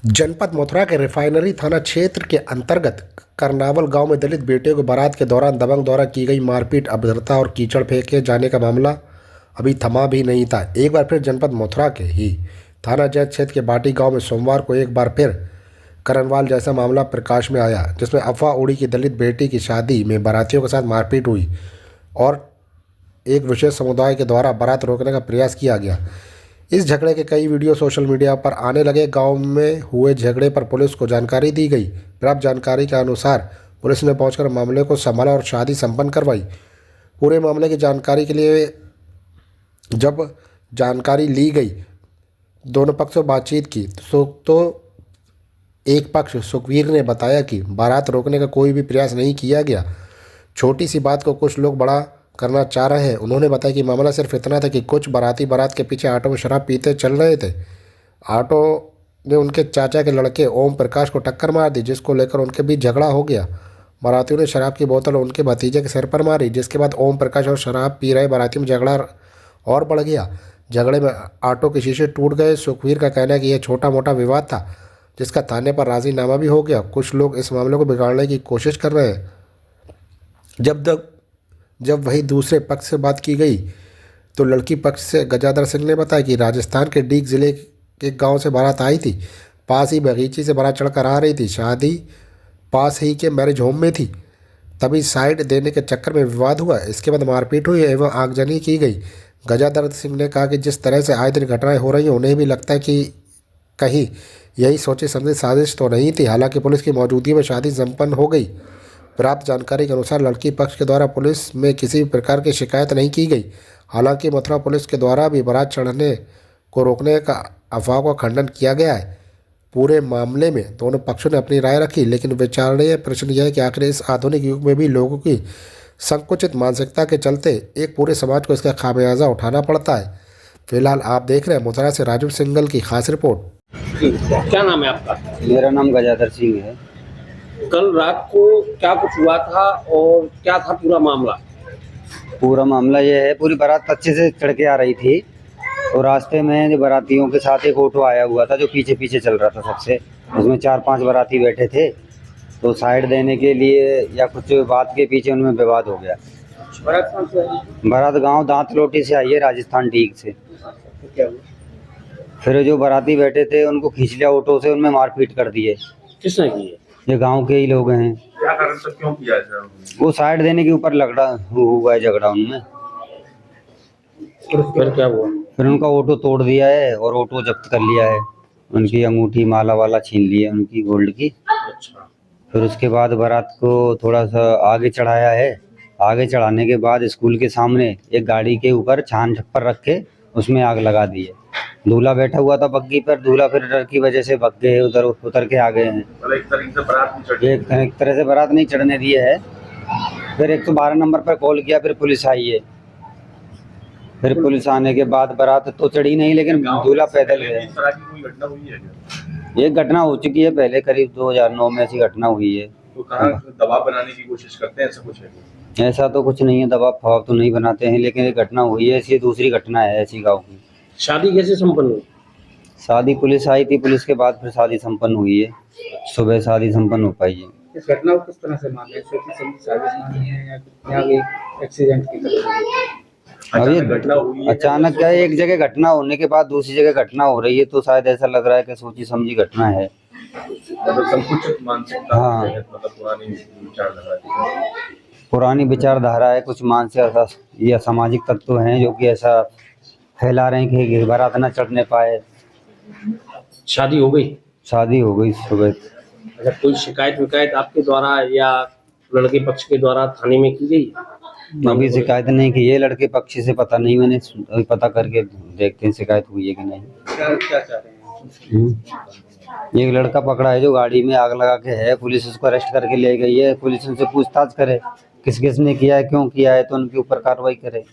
जनपद मथुरा के रिफाइनरी थाना क्षेत्र के अंतर्गत करनावल गांव में दलित बेटे को बारात के दौरान दबंग द्वारा की गई मारपीट, अभद्रता और कीचड़ फेंके जाने का मामला अभी थमा भी नहीं था। एक बार फिर जनपद मथुरा के ही थाना जैत क्षेत्र के बाटी गांव में सोमवार को एक बार फिर करनवाल जैसा मामला प्रकाश में आया, जिसमें अफवाह उड़ी कि दलित बेटी की शादी में बारातियों के साथ मारपीट हुई और एक विशेष समुदाय के द्वारा बारात रोकने का प्रयास किया गया। इस झगड़े के कई वीडियो सोशल मीडिया पर आने लगे। गांव में हुए झगड़े पर पुलिस को जानकारी दी गई। प्राप्त जानकारी के अनुसार पुलिस ने पहुंचकर मामले को संभाला और शादी संपन्न करवाई। पूरे मामले की जानकारी के लिए जब जानकारी ली गई, दोनों पक्षों बातचीत की तो एक पक्ष सुखवीर ने बताया कि बारात रोकने का कोई भी प्रयास नहीं किया गया। छोटी सी बात को कुछ लोग बड़ा करना चाह रहे हैं। उन्होंने बताया कि मामला सिर्फ इतना था कि कुछ बाराती बारात के पीछे ऑटो में शराब पीते चल रहे थे। ऑटो ने उनके चाचा के लड़के ओम प्रकाश को टक्कर मार दी, जिसको लेकर उनके बीच झगड़ा हो गया। बारातियों ने शराब की बोतल उनके भतीजे के सिर पर मारी, जिसके बाद ओम प्रकाश और शराब पी रहे बारातियों में झगड़ा और बढ़ गया। झगड़े में ऑटो के शीशे टूट गए। सुखवीर का कहना है कि यह छोटा मोटा विवाद था, जिसका थाने पर राजीनामा भी हो गया। कुछ लोग इस मामले को बिगाड़ने की कोशिश कर रहे हैं। जब वही दूसरे पक्ष से बात की गई तो लड़की पक्ष से गजाधर सिंह ने बताया कि राजस्थान के डीग जिले के गांव से बारात आई थी। पास ही बगीचे से बारात चढ़कर आ रही थी। शादी पास ही के मैरिज होम में थी। तभी साइड देने के चक्कर में विवाद हुआ। इसके बाद मारपीट हुई एवं आगजनी की गई। गजाधर सिंह ने कहा कि जिस तरह से आए दिन घटनाएं हो रही हैं, उन्हें भी लगता है कि कहीं यही सोचे समझे साजिश तो नहीं थी। हालांकि पुलिस की मौजूदगी में शादी संपन्न हो गई। प्राप्त जानकारी के अनुसार लड़की पक्ष के द्वारा पुलिस में किसी भी प्रकार की शिकायत नहीं की गई। हालांकि मथुरा पुलिस के द्वारा भी बारात चढ़ने को रोकने का अफवाह का खंडन किया गया है। पूरे मामले में दोनों पक्षों ने अपनी राय रखी, लेकिन विचारणीय प्रश्न यह है कि आखिर इस आधुनिक युग में भी लोगों की संकुचित मानसिकता के चलते एक पूरे समाज को इसका खामियाजा उठाना पड़ता है। फिलहाल आप देख रहे हैं मथुरा से राजीव सिंगल की खास रिपोर्ट। क्या नाम है आपका? मेरा नाम गजाधर सिंह है। कल रात को क्या कुछ हुआ था और क्या था पूरा मामला? पूरा मामला ये है, पूरी बारात अच्छे से चढ़ के आ रही थी और रास्ते में जो बारातियों के साथ एक ऑटो आया हुआ था जो पीछे पीछे चल रहा था सबसे। उसमें 4-5 बाराती बैठे थे, तो साइड देने के लिए या कुछ बात के पीछे उनमें विवाद हो गया। बारात कहाँ से आई? बारात गाँव दांतलोटी से आई है, राजस्थान डीग से। तो क्या हुआ? फिर जो बाराती बैठे थे उनको खींच लिया ऑटो से, उनमें मारपीट कर दिए। किसने की है? ये गांव के ही लोग हैं। क्या कारण से क्यों किया है? वो साइड देने के ऊपर हुआ है झगड़ा उनमें। फिर क्या हुआ? फिर उनका ऑटो तोड़ दिया है और ऑटो जब्त कर लिया है। उनकी अंगूठी माला वाला छीन लिए उनकी गोल्ड की। अच्छा। फिर उसके बाद बारात को थोड़ा सा आगे चढ़ाया है। आगे चढ़ाने के बाद स्कूल के सामने एक गाड़ी के ऊपर छान छप्पर रख के उसमें आग लगा दी है। दूल्हा बैठा हुआ था बग्गी पर। दूल्हा फिर डर की वजह से भग गए, उधर उतर के आ गए हैं। एक तरह से बारात नहीं चढ़ने दिए है। फिर 112 नंबर पर कॉल किया, फिर पुलिस आई है। फिर पुलिस आने के बाद बारात तो चढ़ी नहीं, लेकिन दूल्हा पैदल गए। एक घटना हो चुकी है पहले, करीब 2009 में ऐसी घटना हुई है। तो कहाँ दबाव बनाने की कोशिश करते हैं? ऐसा कुछ है? ऐसा तो कुछ नहीं है, दबाव फवाब तो नहीं बनाते हैं, लेकिन एक घटना हुई है, ऐसी दूसरी घटना है ऐसी गाँव की। शादी कैसे संपन्न हुई? शादी पुलिस आई थी, पुलिस के बाद फिर शादी संपन्न हुई है। सुबह शादी संपन्न हो पाई है। इस घटना को किस तरह से माने? साजिश मानी है या एक्सीडेंट की तरह? अभी घटना हुई है, अचानक क्या है, एक जगह घटना होने के बाद दूसरी जगह घटना हो रही है, तो शायद ऐसा लग रहा है कि सोची समझी घटना है। मतलब संकुचित मानसिकता। हाँ। मतलब पुरानी विचारधारा है। कुछ मानसिक या सामाजिक तत्व हैं जो कि ऐसा फैला रहे हैं कि बारात न चढ़ने पाए। शादी हो गई? शादी हो गई सुबह। अगर कोई शिकायत विकायत आपके द्वारा या लड़के पक्ष के द्वारा थाने में की गई? अभी शिकायत नहीं की है, लड़के पक्ष से पता नहीं, मैंने अभी पता करके देखते हैं शिकायत हुई है कि नहीं। क्या चाह रहे हैं? एक लड़का पकड़ा है जो गाड़ी में आग लगा के है। पुलिस उसको अरेस्ट करके ले गई है। पुलिस उनसे पूछताछ करे किस किस ने किया है, क्यों किया है, तो उनके ऊपर कार्रवाई करे।